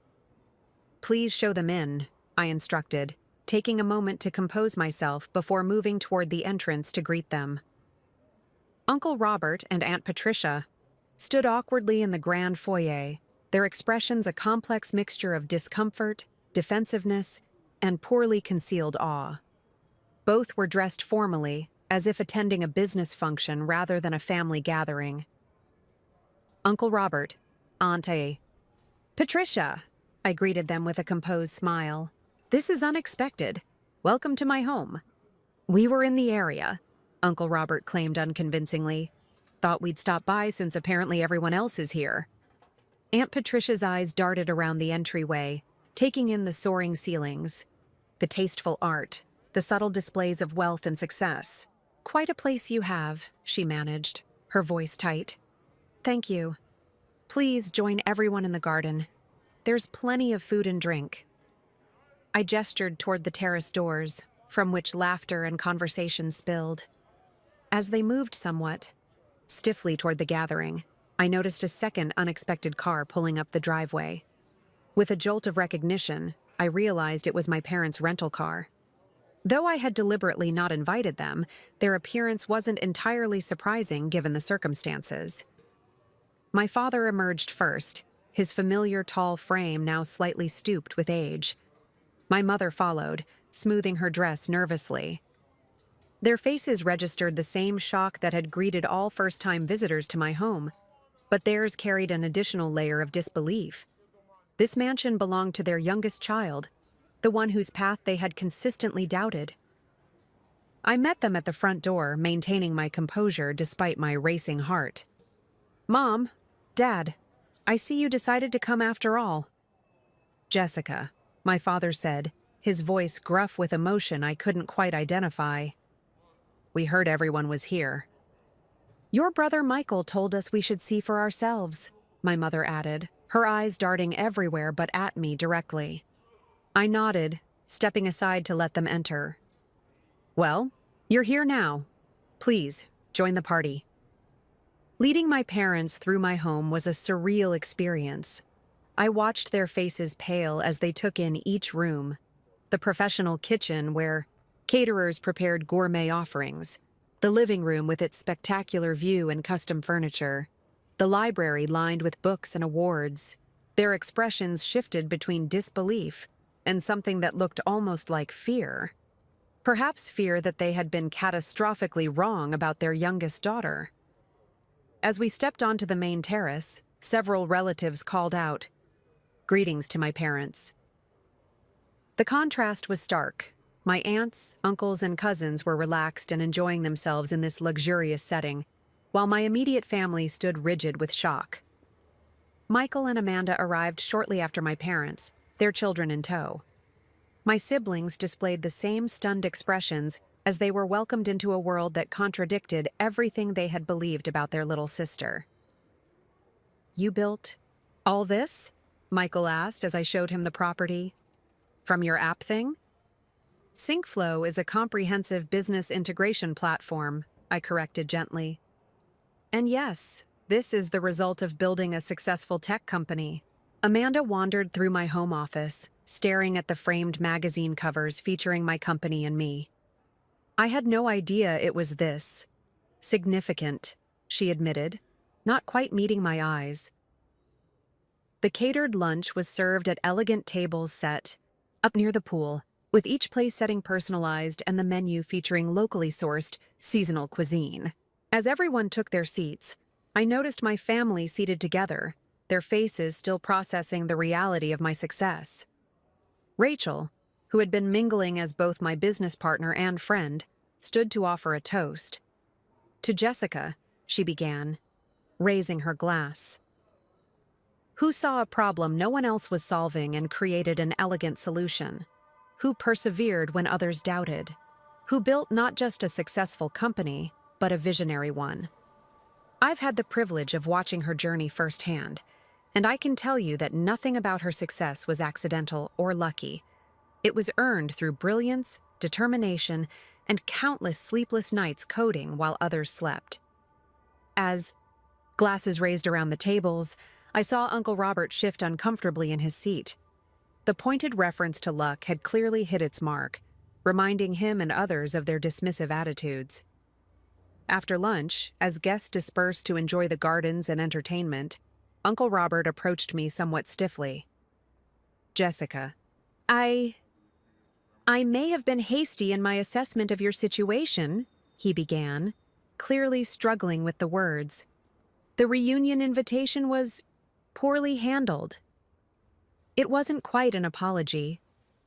"Please show them in," I instructed, taking a moment to compose myself before moving toward the entrance to greet them. Uncle Robert and Aunt Patricia stood awkwardly in the grand foyer, their expressions a complex mixture of discomfort, defensiveness, and poorly concealed awe. Both were dressed formally, as if attending a business function rather than a family gathering. "Uncle Robert, Aunt Patricia," I greeted them with a composed smile. "This is unexpected. Welcome to my home." "We were in the area," Uncle Robert claimed unconvincingly. "Thought we'd stop by since apparently everyone else is here." Aunt Patricia's eyes darted around the entryway, taking in the soaring ceilings, the tasteful art, the subtle displays of wealth and success. "Quite a place you have," she managed, her voice tight. "Thank you. Please join everyone in the garden. There's plenty of food and drink." I gestured toward the terrace doors, from which laughter and conversation spilled. As they moved somewhat, stiffly toward the gathering, I noticed a second unexpected car pulling up the driveway. With a jolt of recognition, I realized it was my parents' rental car. Though I had deliberately not invited them, their appearance wasn't entirely surprising given the circumstances. My father emerged first, his familiar tall frame now slightly stooped with age. My mother followed, smoothing her dress nervously. Their faces registered the same shock that had greeted all first-time visitors to my home, but theirs carried an additional layer of disbelief. This mansion belonged to their youngest child, the one whose path they had consistently doubted. I met them at the front door, maintaining my composure despite my racing heart. "Mom, Dad, I see you decided to come after all." "Jessica," my father said, his voice gruff with emotion I couldn't quite identify. "We heard everyone was here." "Your brother Michael told us we should see for ourselves," my mother added, her eyes darting everywhere but at me directly. I nodded, stepping aside to let them enter. "Well, you're here now. Please, join the party." Leading my parents through my home was a surreal experience. I watched their faces pale as they took in each room. The professional kitchen where caterers prepared gourmet offerings, the living room with its spectacular view and custom furniture, the library lined with books and awards. Their expressions shifted between disbelief and something that looked almost like fear. Perhaps fear that they had been catastrophically wrong about their youngest daughter. As we stepped onto the main terrace, several relatives called out, "Greetings to my parents." The contrast was stark. My aunts, uncles, and cousins were relaxed and enjoying themselves in this luxurious setting, while my immediate family stood rigid with shock. Michael and Amanda arrived shortly after my parents, their children in tow. My siblings displayed the same stunned expressions as they were welcomed into a world that contradicted everything they had believed about their little sister. "You built all this?" Michael asked as I showed him the property. "From your app thing?" "SyncFlow is a comprehensive business integration platform," I corrected gently. "And yes, this is the result of building a successful tech company." Amanda wandered through my home office, staring at the framed magazine covers featuring my company and me. "I had no idea it was this significant," she admitted, not quite meeting my eyes. The catered lunch was served at elegant tables set up near the pool, with each place setting personalized and the menu featuring locally sourced, seasonal cuisine. As everyone took their seats, I noticed my family seated together, their faces still processing the reality of my success. Rachel, who had been mingling as both my business partner and friend, stood to offer a toast. "To Jessica," she began, raising her glass. "Who saw a problem no one else was solving and created an elegant solution? Who persevered when others doubted? Who built not just a successful company, but a visionary one?" I've had the privilege of watching her journey firsthand, and I can tell you that nothing about her success was accidental or lucky. It was earned through brilliance, determination, and countless sleepless nights coding while others slept. As glasses raised around the tables, I saw Uncle Robert shift uncomfortably in his seat. The pointed reference to luck had clearly hit its mark, reminding him and others of their dismissive attitudes. After lunch, as guests dispersed to enjoy the gardens and entertainment, Uncle Robert approached me somewhat stiffly. "Jessica, I may have been hasty in my assessment of your situation," he began, clearly struggling with the words. "The reunion invitation was poorly handled." It wasn't quite an apology,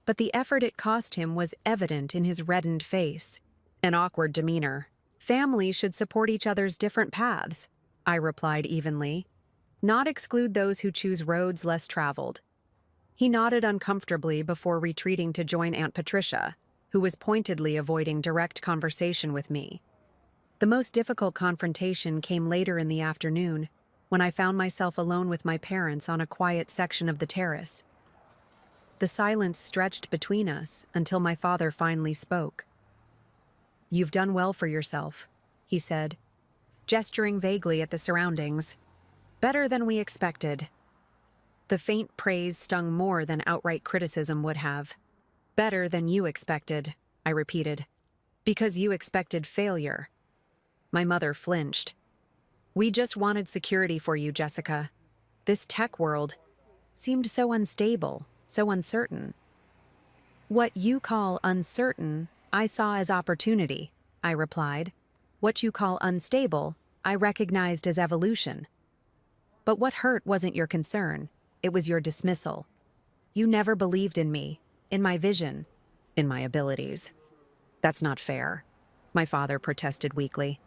but the effort it cost him was evident in his reddened face, an awkward demeanor. "Families should support each other's different paths," I replied evenly, "not exclude those who choose roads less traveled." He nodded uncomfortably before retreating to join Aunt Patricia, who was pointedly avoiding direct conversation with me. The most difficult confrontation came later in the afternoon, when I found myself alone with my parents on a quiet section of the terrace. The silence stretched between us until my father finally spoke. "You've done well for yourself," he said, gesturing vaguely at the surroundings. "Better than we expected." The faint praise stung more than outright criticism would have. "Better than you expected," I repeated. "Because you expected failure." My mother flinched. "We just wanted security for you, Jessica. This tech world seemed so unstable, so uncertain." "What you call uncertain, I saw as opportunity," I replied. "What you call unstable, I recognized as evolution." "But what hurt wasn't your concern, it was your dismissal. You never believed in me, in my vision, in my abilities." "That's not fair," my father protested weakly.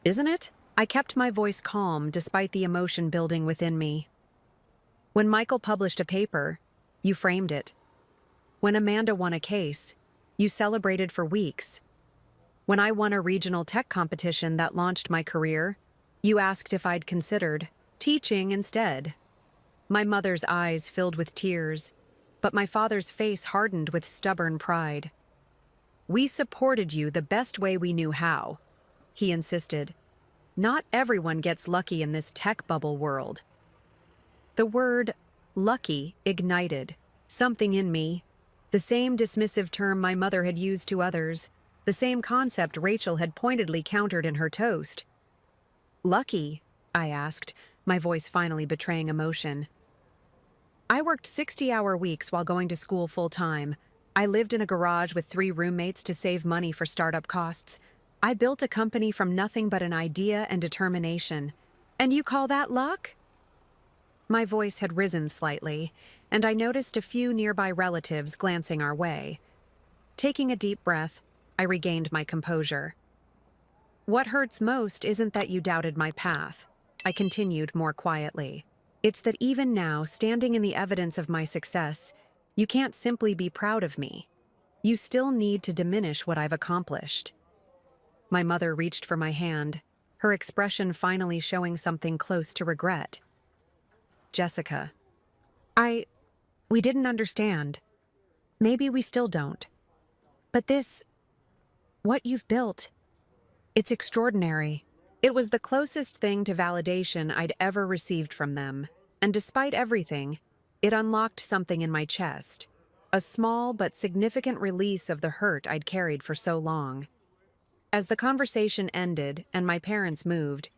"Isn't it?" I kept my voice calm despite the emotion building within me. "When Michael published a paper, you framed it. When Amanda won a case, you celebrated for weeks. When I won a regional tech competition that launched my career, you asked if I'd considered teaching instead." My mother's eyes filled with tears, but my father's face hardened with stubborn pride. "We supported you the best way we knew how," he insisted. "Not everyone gets lucky in this tech bubble world." The word lucky ignited something in me, the same dismissive term my mother had used to others, the same concept Rachel had pointedly countered in her toast. "Lucky?" I asked, my voice finally betraying emotion. "I worked 60-hour weeks while going to school full-time. I lived in a garage with 3 roommates to save money for startup costs. I built a company from nothing but an idea and determination. And you call that luck? My voice had risen slightly, and I noticed a few nearby relatives glancing our way. Taking a deep breath, I regained my composure. What hurts most isn't that you doubted my path, I continued more quietly. It's that even now, standing in the evidence of my success, you can't simply be proud of me. You still need to diminish what I've accomplished. My mother reached for my hand, her expression finally showing something close to regret. Jessica, we didn't understand. Maybe we still don't. But what you've built, it's extraordinary. It was the closest thing to validation I'd ever received from them, and despite everything, it unlocked something in my chest, a small but significant release of the hurt I'd carried for so long. As the conversation ended and my parents moved,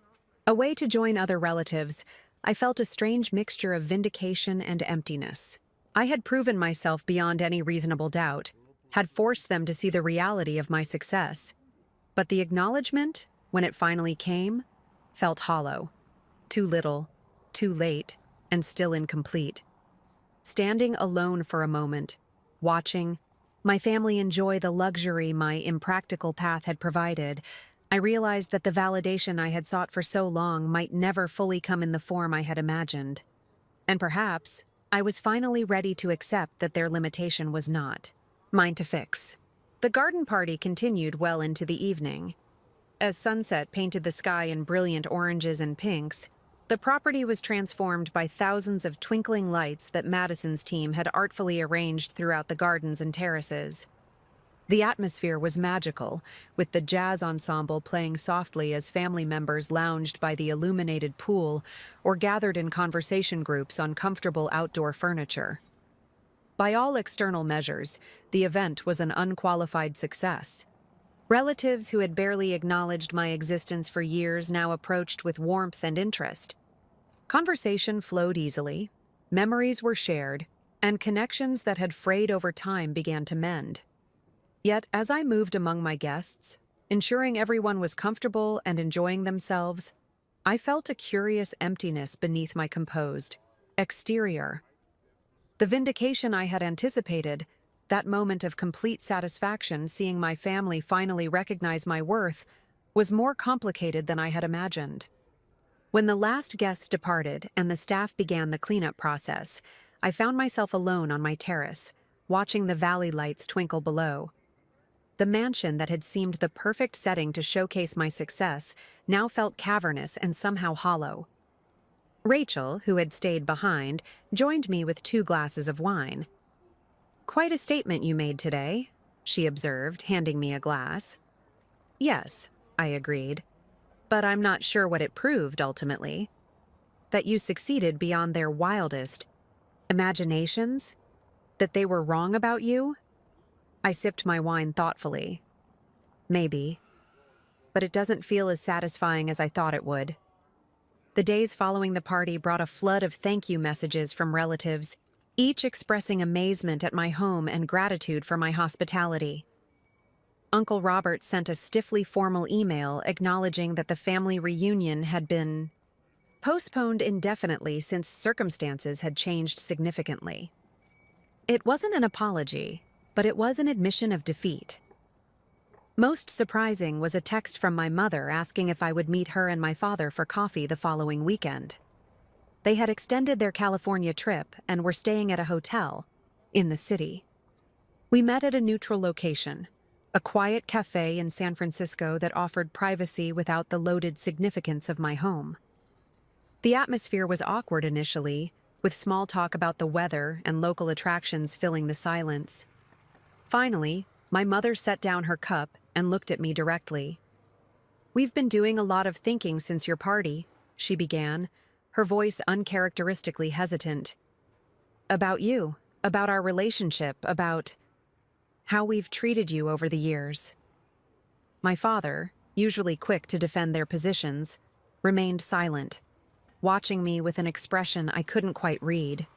away to join other relatives, I felt a strange mixture of vindication and emptiness. I had proven myself beyond any reasonable doubt, had forced them to see the reality of my success. But the acknowledgement, when it finally came, felt hollow. Too little, too late, and still incomplete. Standing alone for a moment, watching my family enjoy the luxury my impractical path had provided, I realized that the validation I had sought for so long might never fully come in the form I had imagined. And perhaps I was finally ready to accept that their limitation was not mine to fix. The garden party continued well into the evening. As sunset painted the sky in brilliant oranges and pinks, the property was transformed by thousands of twinkling lights that Madison's team had artfully arranged throughout the gardens and terraces. The atmosphere was magical, with the jazz ensemble playing softly as family members lounged by the illuminated pool or gathered in conversation groups on comfortable outdoor furniture. By all external measures, the event was an unqualified success. Relatives who had barely acknowledged my existence for years now approached with warmth and interest. Conversation flowed easily, memories were shared, and connections that had frayed over time began to mend. Yet, as I moved among my guests, ensuring everyone was comfortable and enjoying themselves, I felt a curious emptiness beneath my composed exterior. The vindication I had anticipated, that moment of complete satisfaction seeing my family finally recognize my worth, was more complicated than I had imagined. When the last guests departed and the staff began the cleanup process, I found myself alone on my terrace, watching the valley lights twinkle below. The mansion that had seemed the perfect setting to showcase my success now felt cavernous and somehow hollow. Rachel, who had stayed behind, joined me with 2 glasses of wine. "Quite a statement you made today," she observed, handing me a glass. "Yes," I agreed, "but I'm not sure what it proved ultimately. That you succeeded beyond their wildest imaginations? That they were wrong about you?" I sipped my wine thoughtfully. "Maybe, but it doesn't feel as satisfying as I thought it would." The days following the party brought a flood of thank you messages from relatives, each expressing amazement at my home and gratitude for my hospitality. Uncle Robert sent a stiffly formal email acknowledging that the family reunion had been postponed indefinitely since circumstances had changed significantly. It wasn't an apology, but it was an admission of defeat. Most surprising was a text from my mother asking if I would meet her and my father for coffee the following weekend. They had extended their California trip and were staying at a hotel in the city. We met at a neutral location, a quiet cafe in San Francisco that offered privacy without the loaded significance of my home. The atmosphere was awkward initially, with small talk about the weather and local attractions filling the silence. Finally, my mother set down her cup and looked at me directly. "We've been doing a lot of thinking since your party," she began, her voice uncharacteristically hesitant. "About you, about our relationship, about how we've treated you over the years." My father, usually quick to defend their positions, remained silent, watching me with an expression I couldn't quite read.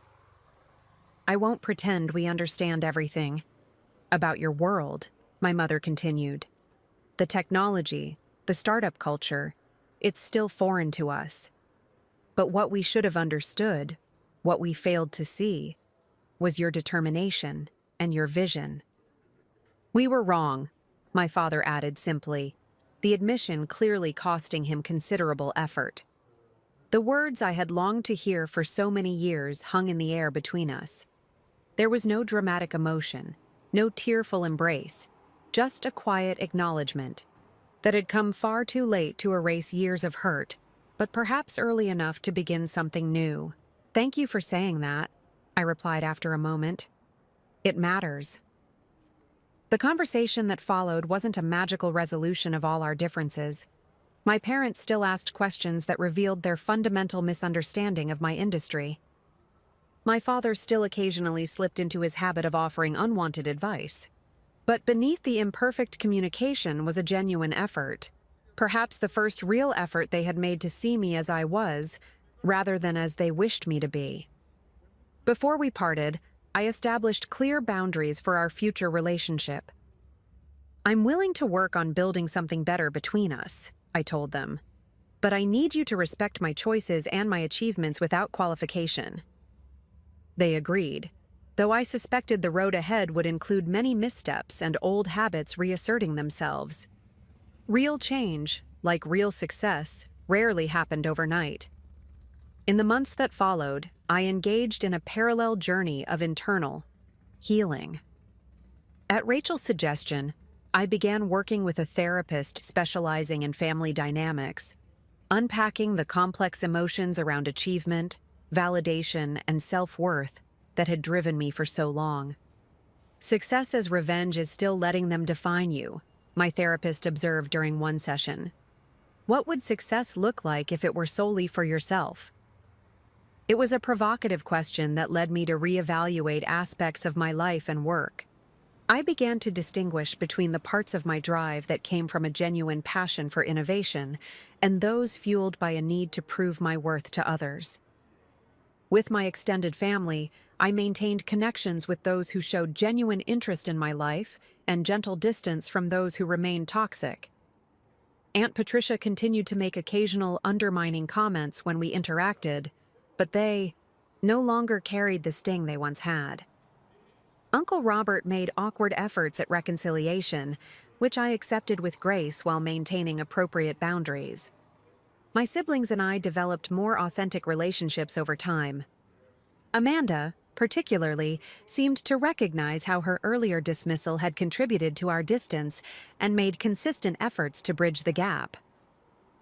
"I won't pretend we understand everything. About your world, my mother continued. The technology, the startup culture, it's still foreign to us. But what we should have understood, what we failed to see, was your determination and your vision. We were wrong, my father added simply, the admission clearly costing him considerable effort. The words I had longed to hear for so many years hung in the air between us. There was no dramatic emotion, no tearful embrace, just a quiet acknowledgement that had come far too late to erase years of hurt, but perhaps early enough to begin something new. Thank you for saying that, I replied after a moment. It matters. The conversation that followed wasn't a magical resolution of all our differences. My parents still asked questions that revealed their fundamental misunderstanding of my industry. My father still occasionally slipped into his habit of offering unwanted advice. But beneath the imperfect communication was a genuine effort, perhaps the first real effort they had made to see me as I was, rather than as they wished me to be. Before we parted, I established clear boundaries for our future relationship. I'm willing to work on building something better between us, I told them. But I need you to respect my choices and my achievements without qualification. They agreed, though I suspected the road ahead would include many missteps and old habits reasserting themselves. Real change, like real success, rarely happened overnight. In the months that followed, I engaged in a parallel journey of internal healing. At Rachel's suggestion, I began working with a therapist specializing in family dynamics, unpacking the complex emotions around achievement, validation, and self-worth that had driven me for so long. Success as revenge is still letting them define you, my therapist observed during one session. What would success look like if it were solely for yourself? It was a provocative question that led me to reevaluate aspects of my life and work. I began to distinguish between the parts of my drive that came from a genuine passion for innovation and those fueled by a need to prove my worth to others. With my extended family, I maintained connections with those who showed genuine interest in my life and gentle distance from those who remained toxic. Aunt Patricia continued to make occasional undermining comments when we interacted, but they no longer carried the sting they once had. Uncle Robert made awkward efforts at reconciliation, which I accepted with grace while maintaining appropriate boundaries. My siblings and I developed more authentic relationships over time. Amanda, particularly, seemed to recognize how her earlier dismissal had contributed to our distance and made consistent efforts to bridge the gap.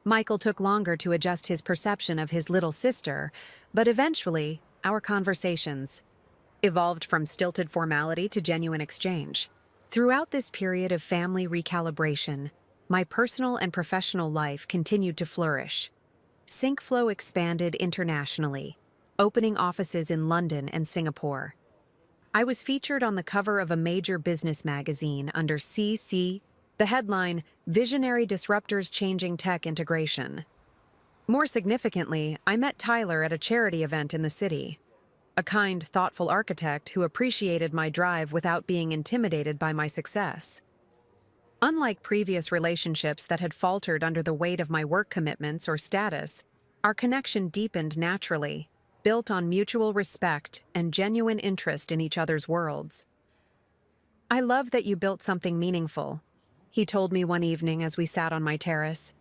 Michael took longer to adjust his perception of his little sister, but eventually, our conversations evolved from stilted formality to genuine exchange. Throughout this period of family recalibration, my personal and professional life continued to flourish. SyncFlow expanded internationally, opening offices in London and Singapore. I was featured on the cover of a major business magazine under CC, the headline, Visionary Disruptors Changing Tech Integration. More significantly, I met Tyler at a charity event in the city. A kind, thoughtful architect who appreciated my drive without being intimidated by my success. Unlike previous relationships that had faltered under the weight of my work commitments or status, our connection deepened naturally, built on mutual respect and genuine interest in each other's worlds. I love that you built something meaningful, he told me one evening as we sat on my terrace.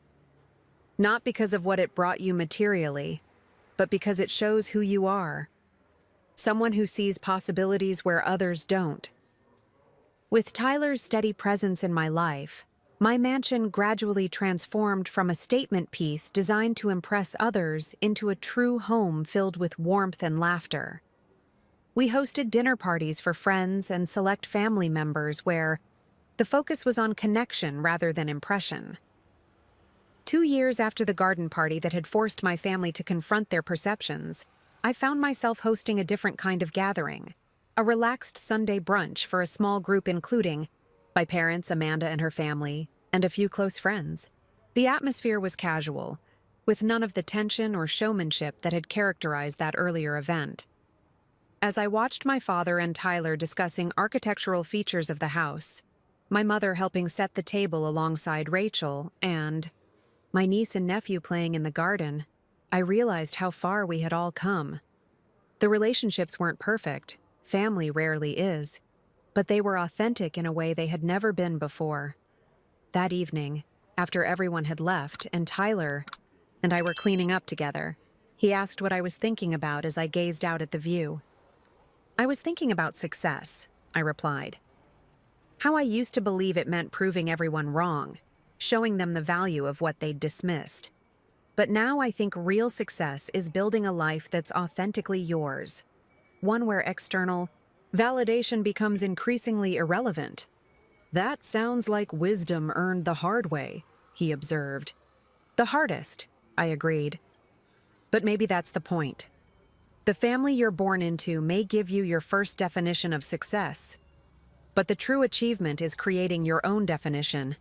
Not because of what it brought you materially, but because it shows who you are. Someone who sees possibilities where others don't. With Tyler's steady presence in my life, my mansion gradually transformed from a statement piece designed to impress others into a true home filled with warmth and laughter. We hosted dinner parties for friends and select family members where the focus was on connection rather than impression. 2 years after the garden party that had forced my family to confront their perceptions, I found myself hosting a different kind of gathering, a relaxed Sunday brunch for a small group including my parents, Amanda and her family, and a few close friends. The atmosphere was casual, with none of the tension or showmanship that had characterized that earlier event. As I watched my father and Tyler discussing architectural features of the house, my mother helping set the table alongside Rachel, and my niece and nephew playing in the garden, I realized how far we had all come. The relationships weren't perfect, family rarely is, but they were authentic in a way they had never been before. That evening, after everyone had left and Tyler and I were cleaning up together, he asked what I was thinking about as I gazed out at the view. I was thinking about success, I replied. How I used to believe it meant proving everyone wrong, showing them the value of what they'd dismissed. But now I think real success is building a life that's authentically yours, one where external validation becomes increasingly irrelevant. That sounds like wisdom earned the hard way, he observed. The hardest, I agreed. But maybe that's the point. The family you're born into may give you your first definition of success, but the true achievement is creating your own definition,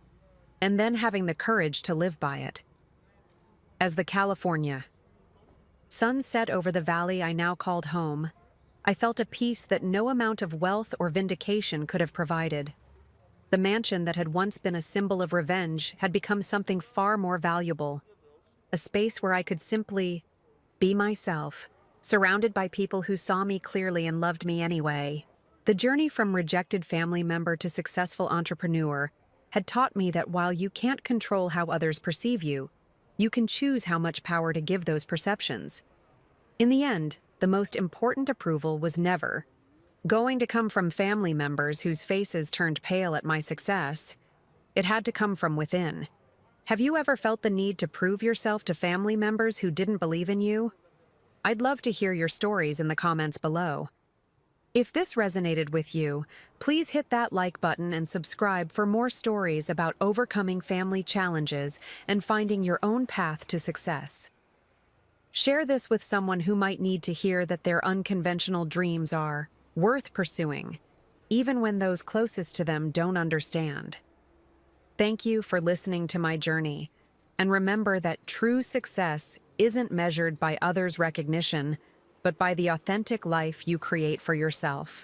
and then having the courage to live by it. As the California sun set over the valley I now called home, I felt a peace that no amount of wealth or vindication could have provided. The mansion that had once been a symbol of revenge had become something far more valuable, a space where I could simply be myself, surrounded by people who saw me clearly and loved me anyway. The journey from rejected family member to successful entrepreneur had taught me that while you can't control how others perceive you, you can choose how much power to give those perceptions. In the end, the most important approval was never going to come from family members whose faces turned pale at my success. It had to come from within. Have you ever felt the need to prove yourself to family members who didn't believe in you? I'd love to hear your stories in the comments below. If this resonated with you, please hit that like button and subscribe for more stories about overcoming family challenges and finding your own path to success. Share this with someone who might need to hear that their unconventional dreams are worth pursuing, even when those closest to them don't understand. Thank you for listening to my journey, and remember that true success isn't measured by others' recognition, but by the authentic life you create for yourself.